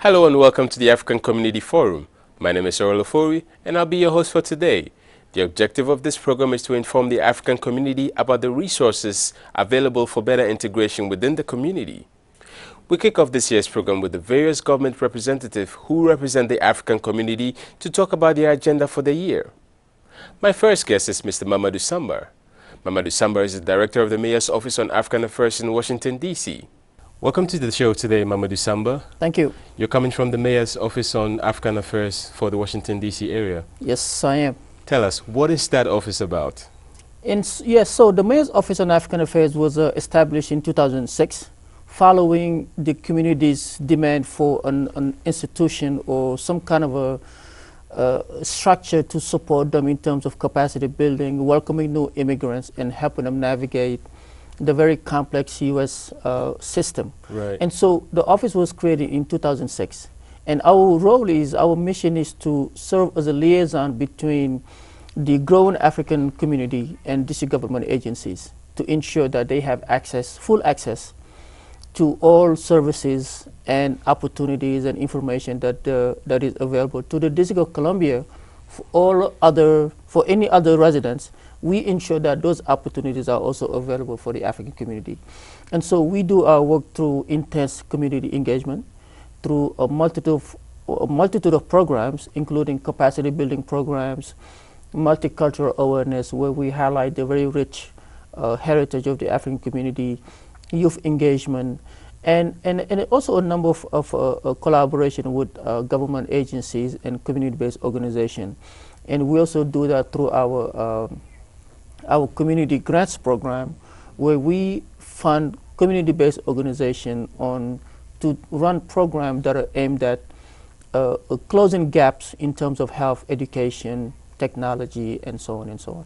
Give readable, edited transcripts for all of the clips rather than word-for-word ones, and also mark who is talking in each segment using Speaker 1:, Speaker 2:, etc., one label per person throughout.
Speaker 1: Hello and welcome to the African Community Forum. My name is Earl Ofori and I'll be your host for today. The objective of this program is to inform the African community about the resources available for better integration within the community. We kick off this year's program with the various government representatives who represent the African community to talk about their agenda for the year. My first guest is Mr. Mamadou Samba. Mamadou Samba is the Director of the Mayor's Office on African Affairs in Washington, D.C. Welcome to the show today, Mamadou Samba.
Speaker 2: Thank you.
Speaker 1: You're coming from the Mayor's Office on African Affairs for the Washington, D.C. area.
Speaker 2: Yes, I am.
Speaker 1: Tell us, what is that office about?
Speaker 2: Yes, so the Mayor's Office on African Affairs was established in 2006 following the community's demand for an institution or some kind of a structure to support them in terms of capacity building, welcoming new immigrants, and helping them navigate the very complex U.S. System.
Speaker 1: Right.
Speaker 2: And so the office was created in 2006. And our mission is to serve as a liaison between the growing African community and district government agencies to ensure that they have full access to all services and opportunities and information that is available to the District of Columbia. For any other residents, we ensure that those opportunities are also available for the African community. And so we do our work through intense community engagement, through a multitude of programs, including capacity building programs, multicultural awareness, where we highlight the very rich heritage of the African community, youth engagement, and also a number of collaboration with government agencies and community-based organizations. And we also do that through our community grants program, where we fund community-based organizations to run programs that are aimed at closing gaps in terms of health, education, technology, and so on and so on.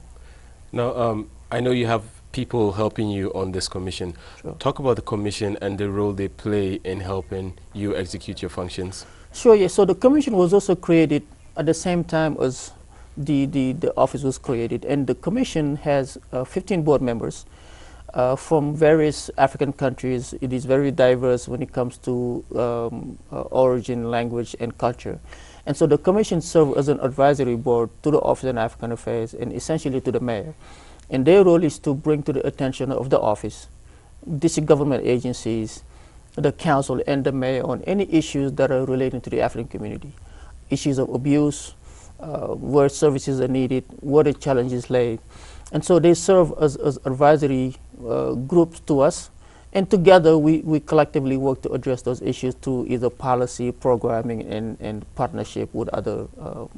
Speaker 1: Now, I know you have people helping you on this commission.
Speaker 2: Sure.
Speaker 1: Talk about the commission and the role they play in helping you execute your functions.
Speaker 2: Sure, yes. So the commission was also created at the same time as the office was created. And the commission has 15 board members from various African countries. It is very diverse when it comes to origin, language, and culture. And so the commission serves as an advisory board to the Office on African Affairs and essentially to the mayor. And their role is to bring to the attention of the office, district government agencies, the council, and the mayor on any issues that are related to the African community. Issues of abuse, where services are needed, where the challenges lay. And so they serve as advisory groups to us. And together we collectively work to address those issues through either policy, programming, and partnership with other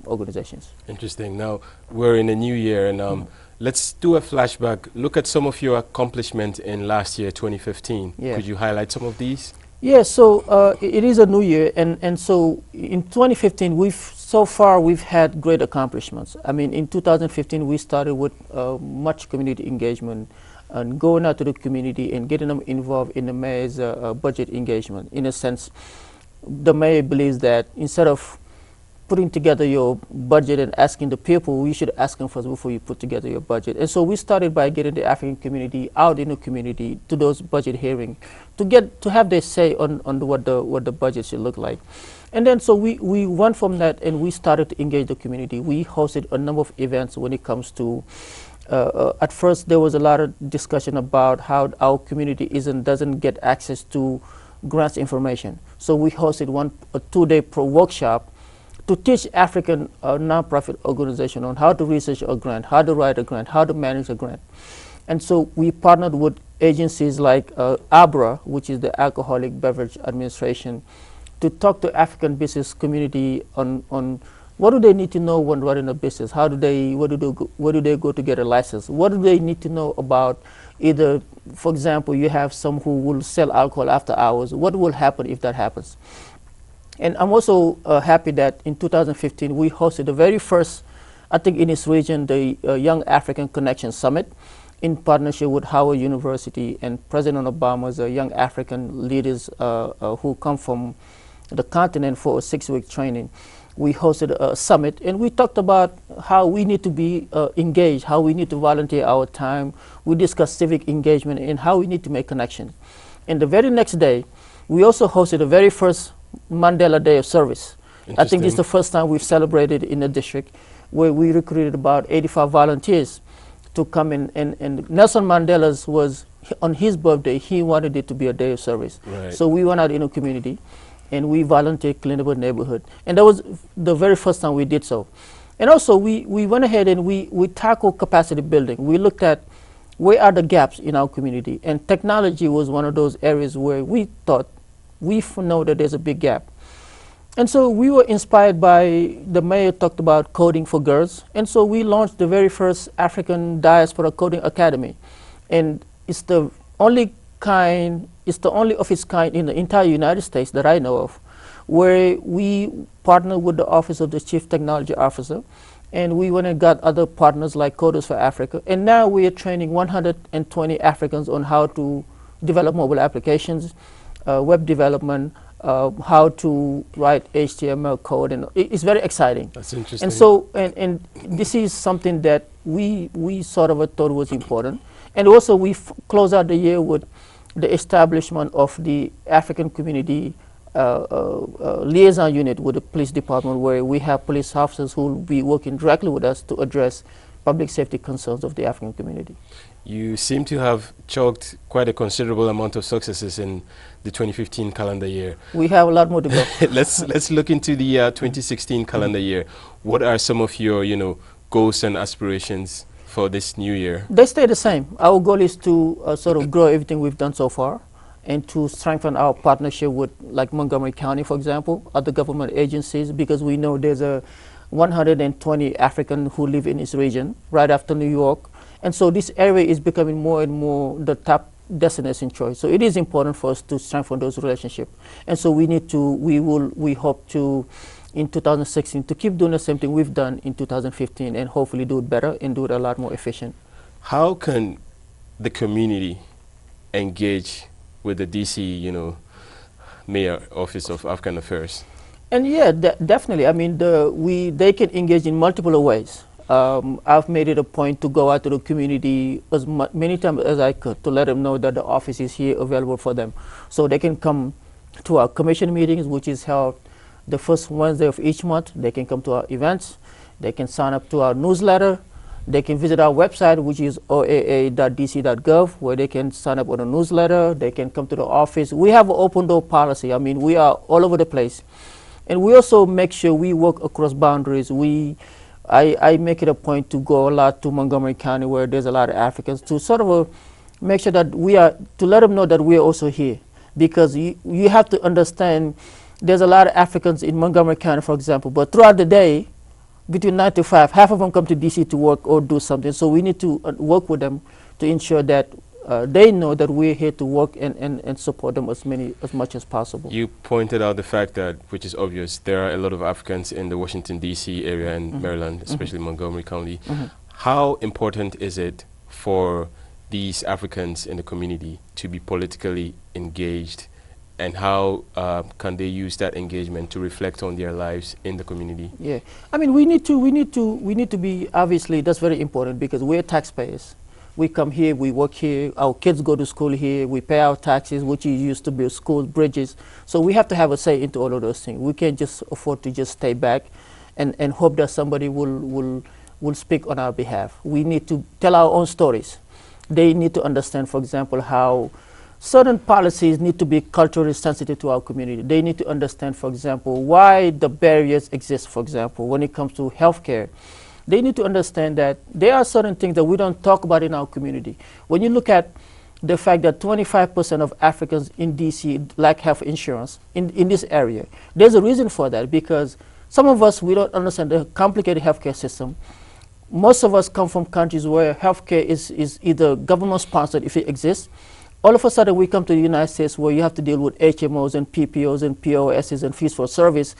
Speaker 2: organizations.
Speaker 1: Interesting. Now, we're in a new year, and let's do a flashback. Look at some of your accomplishments in last year, 2015.
Speaker 2: Yeah.
Speaker 1: Could you highlight some of these?
Speaker 2: Yeah, so it is a new year, and so in 2015, we've had great accomplishments. I mean, in 2015, we started with much community engagement and going out to the community and getting them involved in the mayor's budget engagement. In a sense, the mayor believes that instead of putting together your budget and asking the people, you should ask them first before you put together your budget. And so we started by getting the African community out in the community to those budget hearings to have their say on what the budget should look like. And then so we went from that and we started to engage the community. We hosted a number of events when it comes to at first there was a lot of discussion about how our community doesn't get access to grants information. So we hosted a 2-day workshop to teach African nonprofit organizations on how to research a grant, how to write a grant, how to manage a grant. And so we partnered with agencies like ABRA, which is the Alcoholic Beverage Administration, to talk to African business community on what do they need to know when running a business? Where do they go to get a license? What do they need to know about either, for example, you have some who will sell alcohol after hours. What will happen if that happens? And I'm also happy that in 2015 we hosted the very first, I think in this region, the Young African Connection Summit in partnership with Howard University and President Obama's Young African leaders who come from the continent for a 6-week training. We hosted a summit and we talked about how we need to be engaged, how we need to volunteer our time. We discussed civic engagement and how we need to make connections. And the very next day, we also hosted the very first Mandela Day of Service. I think this is the first time we've celebrated in the district, where we recruited about 85 volunteers to come in. And Nelson Mandela's was, on his birthday, he wanted it to be a day of service.
Speaker 1: Right.
Speaker 2: So we went out in the community and we volunteered, cleaned up a neighborhood. And that was the very first time we did so. And also we went ahead and we tackled capacity building. We looked at where are the gaps in our community. And technology was one of those areas where we thought, we know that there's a big gap. And so we were inspired by, the mayor talked about coding for girls. And so we launched the very first African Diaspora Coding Academy. And it's the only of its kind in the entire United States that I know of, where we partnered with the Office of the Chief Technology Officer. And we went and got other partners like Coders for Africa. And now we are training 120 Africans on how to develop mobile applications, web development, how to write HTML code, and it's very exciting.
Speaker 1: That's interesting.
Speaker 2: And so, and this is something that we sort of thought was important. And also we close out the year with the establishment of the African Community liaison unit with the police department, where we have police officers who will be working directly with us to address public safety concerns of the African community.
Speaker 1: You seem to have chalked quite a considerable amount of successes in the 2015 calendar year.
Speaker 2: We have a lot more to go.
Speaker 1: Let's look into the 2016 calendar year. What are some of your goals and aspirations for this new year?
Speaker 2: They stay the same. Our goal is to sort of grow everything we've done so far, and to strengthen our partnership with, like, Montgomery County, for example, other government agencies, because we know there's 120 Africans who live in this region, right after New York. And so this area is becoming more and more the top destination choice. So it is important for us to strengthen those relationships. And so we hope to, in 2016, to keep doing the same thing we've done in 2015, and hopefully do it better and do it a lot more efficient.
Speaker 1: How can the community engage with the DC, Mayor Office of African Affairs?
Speaker 2: And yeah, definitely. I mean, they can engage in multiple ways. I've made it a point to go out to the community as many times as I could to let them know that the office is here available for them. So they can come to our commission meetings, which is held the first Wednesday of each month. They can come to our events. They can sign up to our newsletter. They can visit our website, which is oaa.dc.gov, where they can sign up on a newsletter. They can come to the office. We have an open door policy. I mean, we are all over the place. And we also make sure we work across boundaries. I make it a point to go a lot to Montgomery County, where there's a lot of Africans, to sort of make sure that to let them know that we are also here. Because you have to understand, there's a lot of Africans in Montgomery County, for example, but throughout the day, between 9 to 5, half of them come to DC to work or do something. So we need to work with them to ensure that they know that we're here to work and support them as much as possible.
Speaker 1: You pointed out the fact that, which is obvious, there are a lot of Africans in the Washington, D.C. area and Maryland, especially Montgomery County. How important is it for these Africans in the community to be politically engaged, and how can they use that engagement to reflect on their lives in the community?
Speaker 2: Yeah, I mean, we need to be, obviously, that's very important, because we're taxpayers. We come here, we work here, our kids go to school here, we pay our taxes, which is used to build schools, bridges. So we have to have a say into all of those things. We can't just afford to just stay back and hope that somebody will speak on our behalf. We need to tell our own stories. They need to understand, for example, how certain policies need to be culturally sensitive to our community. They need to understand, for example, why the barriers exist, for example, when it comes to healthcare. They need to understand that there are certain things that we don't talk about in our community. When you look at the fact that 25% of Africans in DC lack health insurance in this area, there's a reason for that, because some of us, we don't understand the complicated healthcare system. Most of us come from countries where healthcare is either government-sponsored, if it exists. All of a sudden, we come to the United States, where you have to deal with HMOs and PPOs and POSs and fees for service.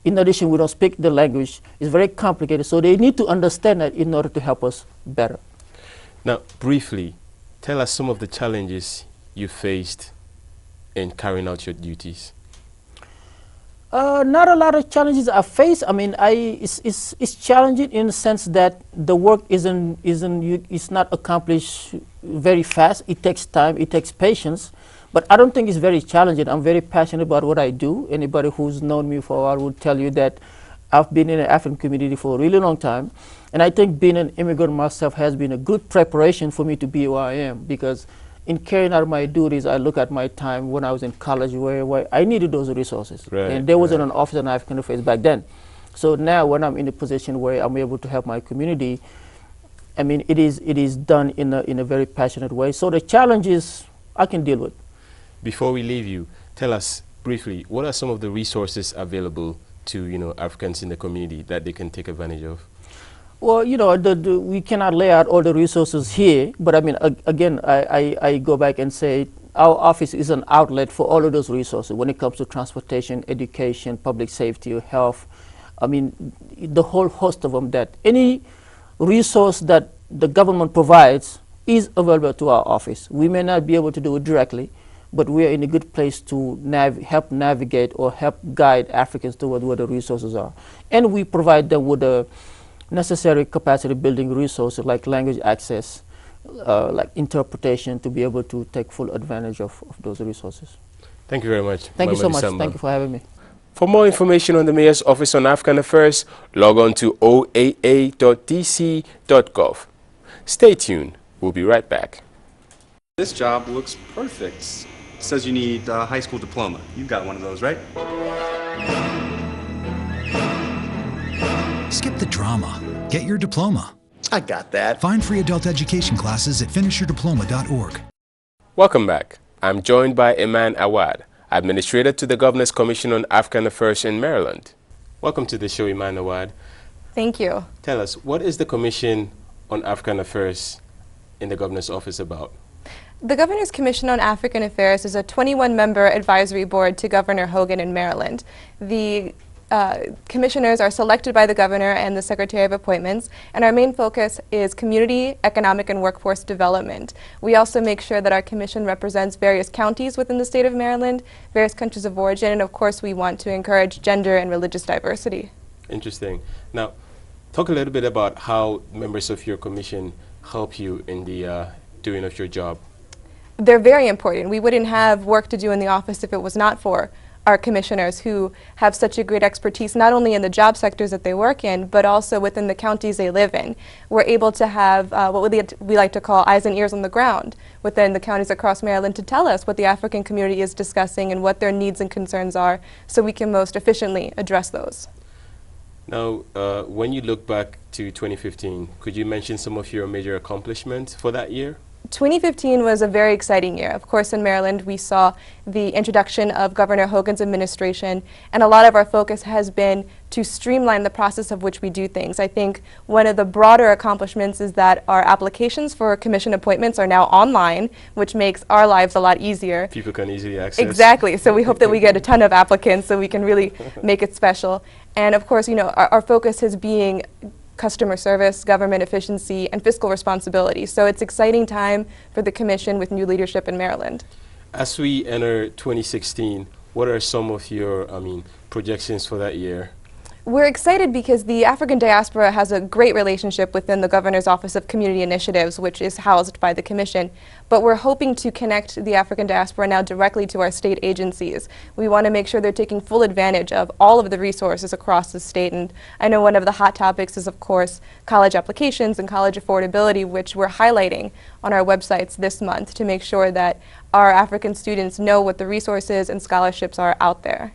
Speaker 2: In addition, we don't speak the language. It's very complicated. So they need to understand that in order to help us better.
Speaker 1: Now, briefly, tell us some of the challenges you faced in carrying out your duties.
Speaker 2: Not a lot of challenges I face. I mean, it's challenging in the sense that the work is not accomplished very fast. It takes time. It takes patience. But I don't think it's very challenging. I'm very passionate about what I do. Anybody who's known me for a while would tell you that I've been in the African community for a really long time. And I think being an immigrant myself has been a good preparation for me to be where I am, because in carrying out my duties, I look at my time when I was in college where I needed those resources.
Speaker 1: Right,
Speaker 2: and there wasn't
Speaker 1: right.
Speaker 2: an office on African affairs back then. So now when I'm in a position where I'm able to help my community, I mean, it is done in a very passionate way. So the challenges I can deal with.
Speaker 1: Before we leave you, tell us briefly, what are some of the resources available to, Africans in the community that they can take advantage of?
Speaker 2: Well, we cannot lay out all the resources here, but I mean, again, I go back and say our office is an outlet for all of those resources when it comes to transportation, education, public safety, health. I mean, the whole host of them, that any resource that the government provides is available to our office. We may not be able to do it directly, but we are in a good place to help navigate or help guide Africans toward where the resources are. And we provide them with the necessary capacity building resources like language access, like interpretation, to be able to take full advantage of those resources.
Speaker 1: Thank you very much.
Speaker 2: Thank you so much.
Speaker 1: Samba.
Speaker 2: Thank you for having me.
Speaker 1: For more information on the Mayor's Office on African Affairs, log on to oaa.dc.gov. Stay tuned. We'll be right back.
Speaker 3: This job looks perfect. It says you need a high school diploma. You've got one of those, right?
Speaker 4: Skip the drama. Get your diploma.
Speaker 3: I got that.
Speaker 4: Find free adult education classes at finishyourdiploma.org.
Speaker 1: Welcome back. I'm joined by Iman Awad, Administrator to the Governor's Commission on African Affairs in Maryland. Welcome to the show, Iman Awad.
Speaker 5: Thank you.
Speaker 1: Tell us, what is the Commission on African Affairs in the Governor's Office about?
Speaker 5: The Governor's Commission on African Affairs is a 21-member advisory board to Governor Hogan in Maryland. The commissioners are selected by the Governor and the Secretary of Appointments, and our main focus is community, economic, and workforce development. We also make sure that our commission represents various counties within the state of Maryland, various countries of origin, and of course we want to encourage gender and religious diversity.
Speaker 1: Interesting. Now, talk a little bit about how members of your commission help you in the doing of your job.
Speaker 5: They're very important. We wouldn't have work to do in the office if it was not for our commissioners, who have such a great expertise not only in the job sectors that they work in, but also within the counties they live in. We're able to have what we like to call eyes and ears on the ground within the counties across Maryland to tell us what the African community is discussing and what their needs and concerns are, so we can most efficiently address those.
Speaker 1: Now, when you look back to 2015, could you mention some of your major accomplishments for that year?
Speaker 5: 2015 was a very exciting year. Of course, in Maryland, we saw the introduction of Governor Hogan's administration, and a lot of our focus has been to streamline the process of which we do things. I think one of the broader accomplishments is that our applications for commission appointments are now online, which makes our lives a lot easier.
Speaker 1: People can easily access.
Speaker 5: Exactly. So we hope that we get a ton of applicants so we can really make it special. And of course, our focus is being customer service, government efficiency, and fiscal responsibility. So it's an exciting time for the Commission with new leadership in Maryland.
Speaker 1: As we enter 2016, what are some of your, projections for that year?
Speaker 5: We're excited because the African diaspora has a great relationship within the Governor's Office of Community Initiatives, which is housed by the Commission. But we're hoping to connect the African diaspora now directly to our state agencies. We want to make sure they're taking full advantage of all of the resources across the state. And I know one of the hot topics is, of course, college applications and college affordability, which we're highlighting on our websites this month to make sure that our African students know what the resources and scholarships are out there.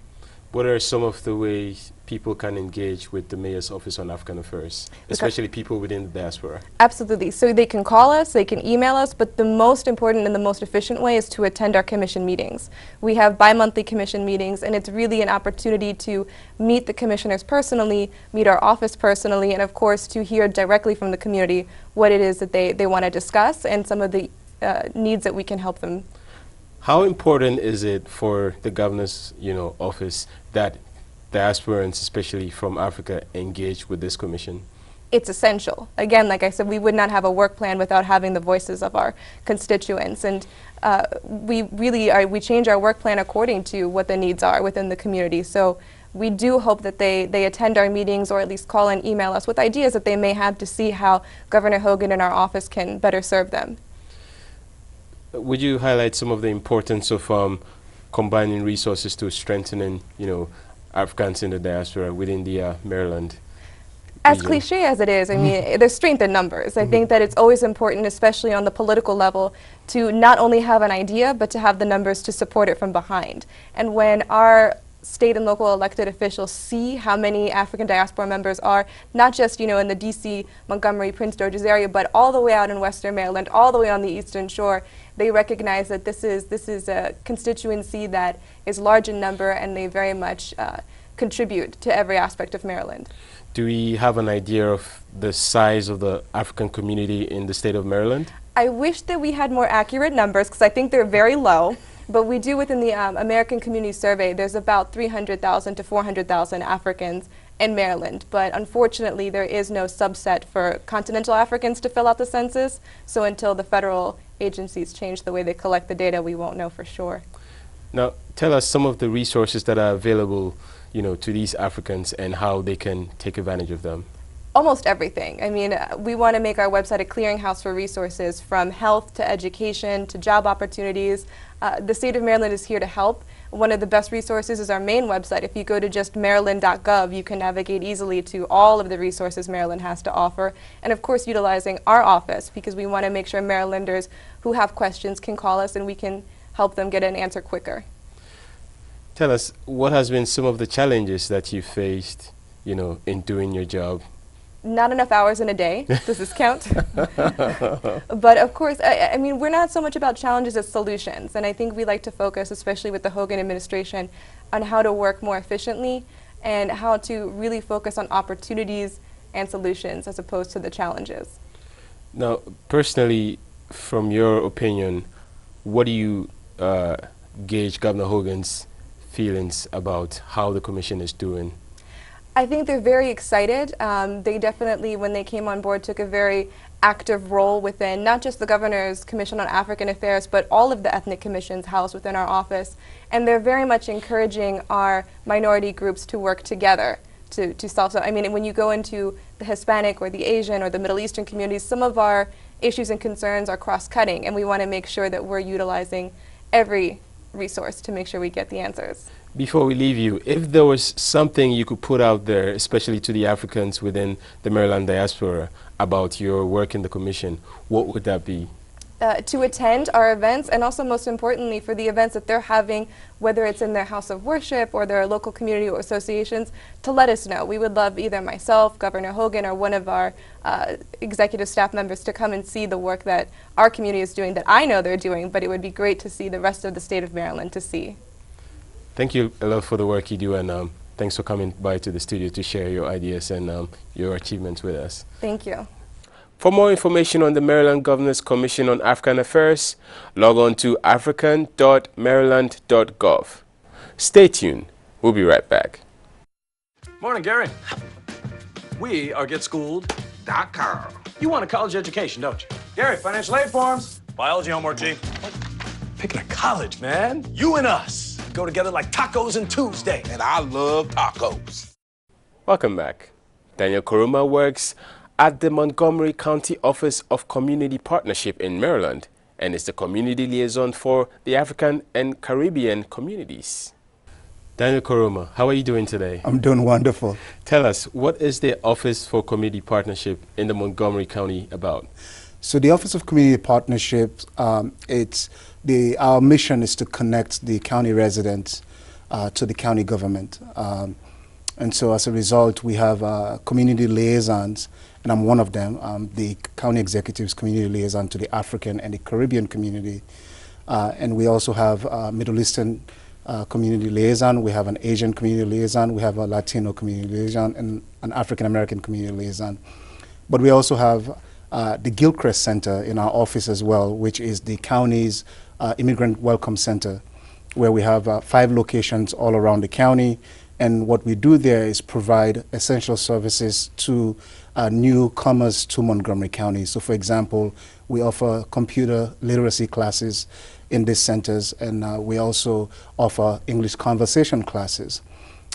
Speaker 1: What are some of the ways people can engage with the Mayor's Office on African Affairs, especially people within the diaspora?
Speaker 5: Absolutely. So they can call us, they can email us, but the most important and the most efficient way is to attend our commission meetings. We have bi-monthly commission meetings, and it's really an opportunity to meet the commissioners personally, meet our office personally, and of course to hear directly from the community what it is that they want to discuss and some of the needs that we can help them.
Speaker 1: How important is it for the Governor's office that diasporans, especially from Africa, engage with this commission?
Speaker 5: It's essential. Again, like I said, we would not have a work plan without having the voices of our constituents, and we change our work plan according to what the needs are within the community. So we do hope that they attend our meetings, or at least call and email us with ideas that they may have to see how Governor Hogan and our office can better serve them.
Speaker 1: would you highlight some of the importance of combining resources to strengthening, Africans in the diaspora within the Maryland
Speaker 5: As
Speaker 1: region?
Speaker 5: cliche as it is, I mean, there's strength in numbers. I think that it's always important, especially on the political level, to not only have an idea, but to have the numbers to support it from behind. And when our state and local elected officials see how many African diaspora members are, not just, in the DC, Montgomery, Prince George's area, but all the way out in Western Maryland, all the way on the Eastern Shore, they recognize that this is a constituency that is large in number, and they very much contribute to every aspect of Maryland.
Speaker 1: Do we have an idea of the size of the African community in the state of Maryland?
Speaker 5: I wish that we had more accurate numbers, because I think they're very low. But we do, within the American Community Survey, there's about 300,000 to 400,000 Africans in Maryland. But unfortunately, there is no subset for continental Africans to fill out the census. So until the federal agencies change the way they collect the data, we won't know for sure.
Speaker 1: Now, tell us some of the resources that are available, to these Africans and how they can take advantage of them.
Speaker 5: Almost everything. I mean, we want to make our website a clearinghouse for resources, from health to education to job opportunities. The state of Maryland is here to help. One of the best resources is our main website. If you go to just maryland.gov, you can navigate easily to all of the resources Maryland has to offer. And of course, utilizing our office, because we want to make sure Marylanders who have questions can call us and we can help them get an answer quicker.
Speaker 1: Tell us, what has been some of the challenges that you faced, in doing your job?
Speaker 5: Not enough hours in a day. Does this count? But of course, I mean, we're not so much about challenges as solutions. And I think we like to focus, especially with the Hogan administration, on how to work more efficiently and how to really focus on opportunities and solutions as opposed to the challenges.
Speaker 1: Now, personally, from your opinion, what do you gauge Governor Hogan's feelings about how the commission is doing?
Speaker 5: I think they're very excited. They definitely, when they came on board, took a very active role within not just the Governor's Commission on African Affairs, but all of the ethnic commissions housed within our office. And they're very much encouraging our minority groups to work together to solve. So, I mean, when you go into the Hispanic or the Asian or the Middle Eastern communities, some of our issues and concerns are cross-cutting, and we want to make sure that we're utilizing every resource to make sure we get the answers.
Speaker 1: Before we leave you, if there was something you could put out there, especially to the Africans within the Maryland diaspora, about your work in the commission, what would that be?
Speaker 5: To attend our events, and also most importantly for the events that they're having, whether it's in their house of worship or their local community or associations, to let us know. We would love either myself, Governor Hogan, or one of our executive staff members to come and see the work that our community is doing, that I know they're doing, but it would be great to see the rest of the state of Maryland to see.
Speaker 1: Thank you a lot for the work you do, and thanks for coming by to the studio to share your ideas and your achievements with us.
Speaker 5: Thank you.
Speaker 1: For more information on the Maryland Governor's Commission on African Affairs, log on to african.maryland.gov. Stay tuned. We'll be right back.
Speaker 6: Morning, Gary. We are GetSchooled.com. You want a college education, don't you? Gary, financial aid forms. Biology homework, G. Picking a college, man. You and us go together like tacos and Tuesday.
Speaker 7: And I love tacos.
Speaker 1: Welcome back. Daniel Koroma works at the Montgomery County Office of Community Partnership in Maryland and is the community liaison for the African and Caribbean communities. Daniel Koroma, how are you doing today?
Speaker 8: I'm doing wonderful.
Speaker 1: Tell us, what is the Office for Community Partnership in the Montgomery County about?
Speaker 8: So the Office of Community Partnerships, our mission is to connect the county residents to the county government. And so as a result, we have community liaisons, and I'm one of them, the county executive's community liaison to the African and the Caribbean community. And we also have Middle Eastern community liaison, we have an Asian community liaison, we have a Latino community liaison, and an African American community liaison. But we also have the Gilchrist Center in our office as well, which is the county's Immigrant Welcome Center, where we have 5 locations all around the county. And what we do there is provide essential services to newcomers to Montgomery County. So for example, we offer computer literacy classes in these centers, and we also offer English conversation classes.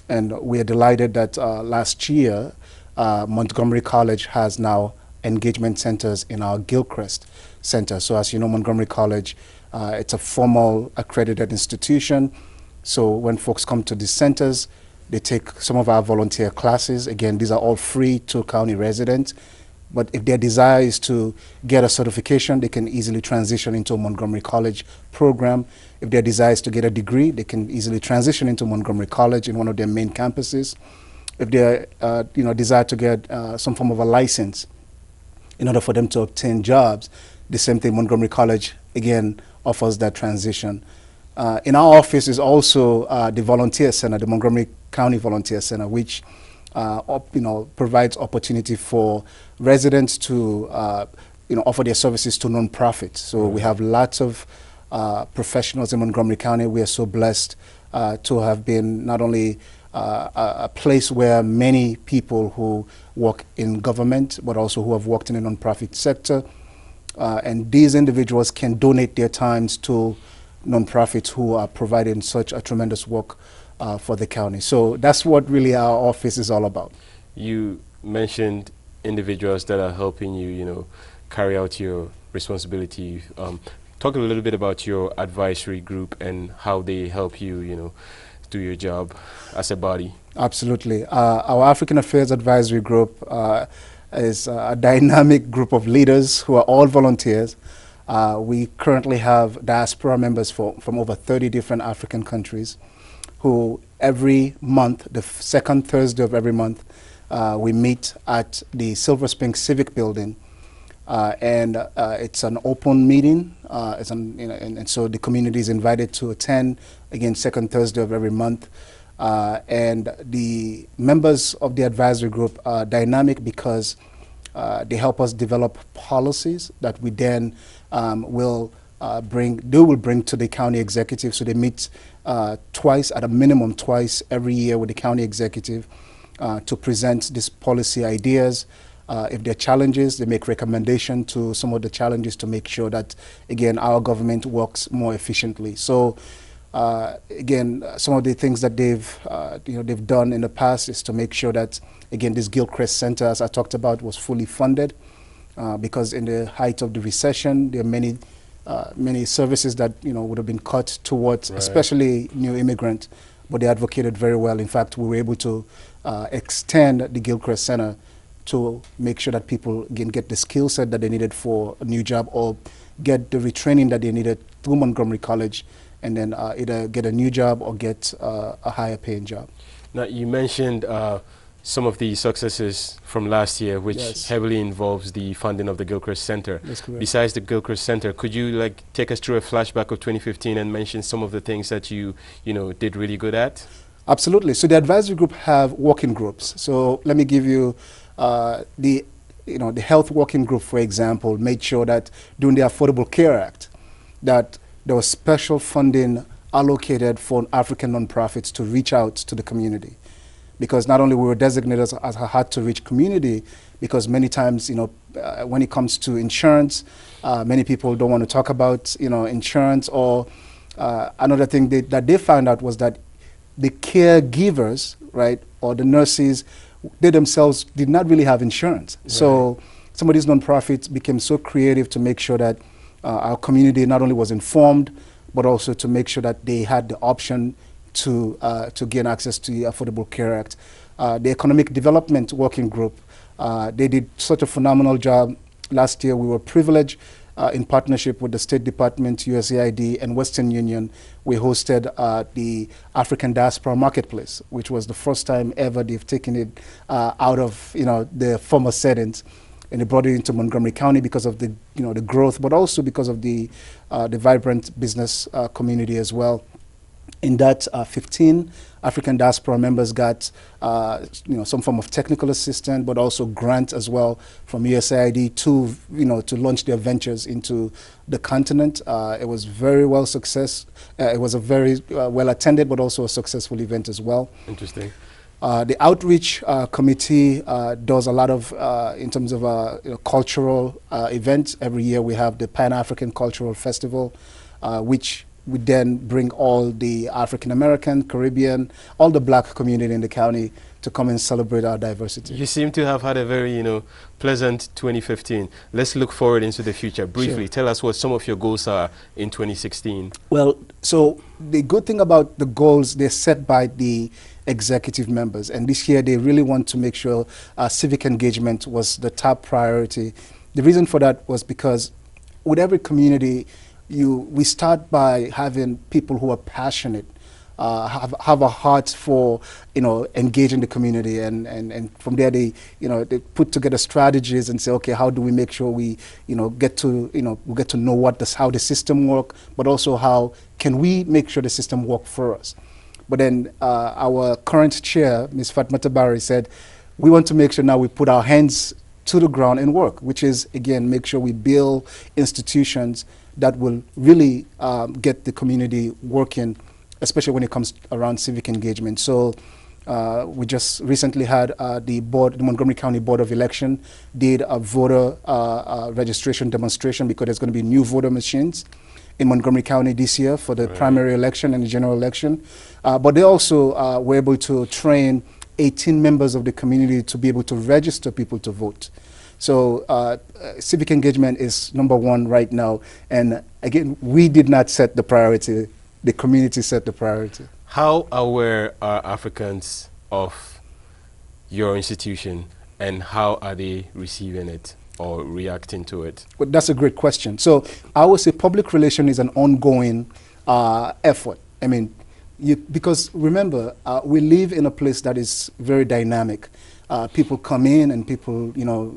Speaker 8: And we are delighted that last year, Montgomery College has now engagement centers in our Gilchrist Center. So as you know, Montgomery College It's a formal accredited institution. So when folks come to these centers, they take some of our volunteer classes. Again, these are all free to county residents. But if their desire is to get a certification, they can easily transition into a Montgomery College program. If their desire is to get a degree, they can easily transition into Montgomery College in one of their main campuses. If they desire to get some form of a license in order for them to obtain jobs, the same thing, Montgomery College, again, offers that transition. In our office is also the Volunteer Center, the Montgomery County Volunteer Center, which provides opportunity for residents to offer their services to nonprofits. So we have lots of professionals in Montgomery County. We are so blessed to have been not only a place where many people who work in government, but also who have worked in the nonprofit sector, and these individuals can donate their times to nonprofits who are providing such a tremendous work for the county. So that's what really our office is all about.
Speaker 1: You mentioned individuals that are helping you, carry out your responsibility. Talk a little bit about your advisory group and how they help you, do your job as a body.
Speaker 8: Absolutely. Our African Affairs Advisory Group is a dynamic group of leaders who are all volunteers. We currently have diaspora members from over 30 different African countries who every month, the second Thursday of every month, we meet at the Silver Spring Civic Building. And it's an open meeting, and so the community is invited to attend, again, second Thursday of every month. And the members of the advisory group are dynamic because they help us develop policies that we then will bring to the county executive. So they meet twice, at a minimum twice every year with the county executive to present these policy ideas. If there are challenges, they make recommendation to some of the challenges to make sure that, again, our government works more efficiently. So again, some of the things that they've done in the past is to make sure that, again, this Gilchrist Center, as I talked about, was fully funded because in the height of the recession, there are many services that would have been cut towards, especially new immigrants, but they advocated very well. In fact, we were able to extend the Gilchrist Center to make sure that people, again, get the skill set that they needed for a new job or get the retraining that they needed through Montgomery College, and then either get a new job or get a higher paying job.
Speaker 1: Now, you mentioned some of the successes from last year, which heavily involves the funding of the Gilchrist Center.
Speaker 8: That's correct.
Speaker 1: Besides the Gilchrist Center, could you take us through a flashback of 2015 and mention some of the things that you did really good at?
Speaker 8: Absolutely. So the advisory group have working groups. So let me give you the health working group, for example, made sure that during the Affordable Care Act, that there was special funding allocated for African nonprofits to reach out to the community. Because not only we were designated as a hard-to-reach community, because many times, when it comes to insurance, many people don't want to talk about, insurance. Or another thing that they found out was that the caregivers, right, or the nurses, they themselves did not really have insurance. Right. So some of these nonprofits became so creative to make sure that our community not only was informed, but also to make sure that they had the option to gain access to the Affordable Care Act. The Economic Development Working Group, they did such a phenomenal job. Last year we were privileged in partnership with the State Department, USAID, and Western Union. We hosted the African Diaspora Marketplace, which was the first time ever they've taken it out of the former settings, and they brought it into Montgomery County because of the the growth, but also because of the vibrant business community as well. In that, 15 African diaspora members got some form of technical assistance, but also grant as well from USAID to to launch their ventures into the continent. It was very well it was a very well attended, but also a successful event as well.
Speaker 1: Interesting.
Speaker 8: The outreach committee does a lot of, in terms of cultural events. Every year we have the Pan-African Cultural Festival, which we then bring all the African American, Caribbean, all the black community in the county to come and celebrate our diversity.
Speaker 1: You seem to have had a very, pleasant 2015. Let's look forward into the future. Briefly, tell us what some of your goals are in 2016.
Speaker 8: Well, so the good thing about the goals, they're set by the executive members. And this year, they really want to make sure civic engagement was the top priority. The reason for that was because with every community, we start by having people who are passionate, have a heart for engaging the community, and from there they put together strategies and say, okay, how do we make sure we get to know how the system work, but also how can we make sure the system work for us. But then our current chair, Ms. Fatmata Barry, said we want to make sure now we put our hands to the ground and work, which is again make sure we build institutions that will really get the community working, especially when it comes around civic engagement. So we just recently had the Montgomery County Board of Election did a voter registration demonstration because there's going to be new voter machines in Montgomery County this year for the primary election and the general election. But they also were able to train 18 members of the community to be able to register people to vote. So civic engagement is #1 right now. And again, we did not set the priority. The community set the priority.
Speaker 1: How aware are Africans of your institution, and how are they receiving it or reacting to it?
Speaker 8: Well, that's a great question. So I would say public relation is an ongoing effort. I mean, because remember, we live in a place that is very dynamic. People come in and people,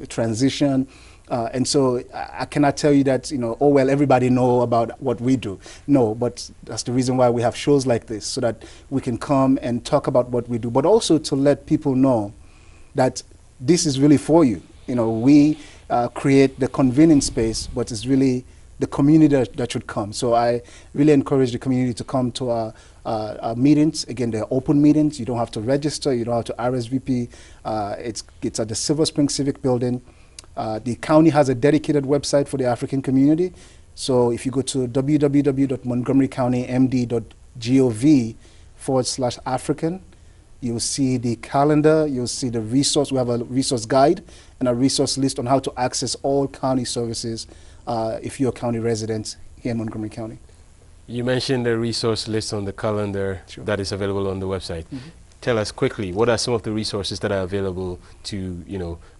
Speaker 8: transition. And so I cannot tell you that, oh, well, everybody know about what we do. No, but that's the reason why we have shows like this, so that we can come and talk about what we do, but also to let people know that this is really for you. We create the convening space, but it's really the community that should come. So I really encourage the community to come to our meetings. Again, they're open meetings. You don't have to register. You don't have to RSVP. It's at the Silver Spring Civic Building. The county has a dedicated website for the African community. So if you go to www.montgomerycountymd.gov/African, you'll see the calendar, you'll see the resource. We have a resource guide and a resource list on how to access all county services if you're a county resident here in Montgomery County.
Speaker 1: You mentioned the resource list on the calendar that is available on the website. Tell us quickly, what are some of the resources that are available to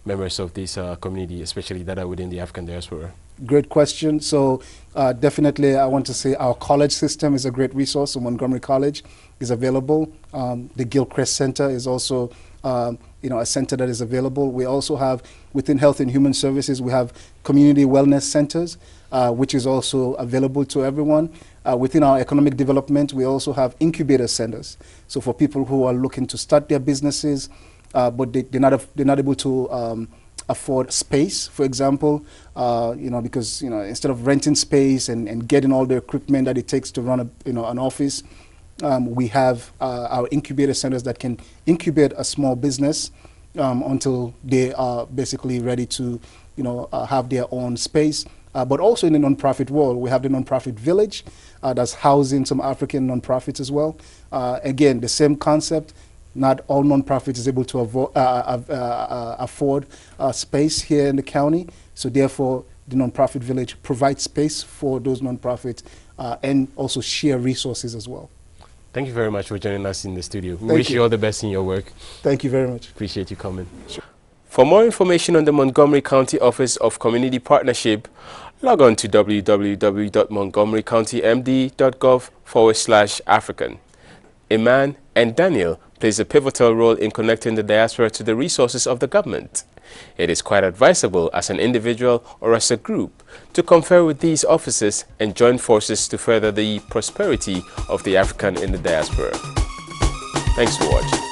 Speaker 1: members of this community, especially that are within the African diaspora?
Speaker 8: Great question. So definitely I want to say our college system is a great resource. So Montgomery College is available. The Gilchrist Center is also a center that is available. We also have, within Health and Human Services, we have community wellness centers, which is also available to everyone. Within our economic development, we also have incubator centers. So for people who are looking to start their businesses, but they're not able to afford space, for example, because instead of renting space and getting all the equipment that it takes to run an office, we have our incubator centers that can incubate a small business until they are basically ready to have their own space. But also in the nonprofit world, we have the nonprofit village that's housing some African nonprofits as well. Again, the same concept. Not all nonprofits is able to afford space here in the county. So therefore, the nonprofit village provides space for those nonprofits and also share resources as well.
Speaker 1: Thank you very much for joining us in the studio. We wish you all the best in your work.
Speaker 8: Thank you very much.
Speaker 1: Appreciate you coming. Sure. For more information on the Montgomery County Office of Community Partnership, log on to www.montgomerycountymd.gov/African. Iman and Daniel plays a pivotal role in connecting the diaspora to the resources of the government. It is quite advisable as an individual or as a group to confer with these offices and join forces to further the prosperity of the African in the diaspora. Thanks for watching.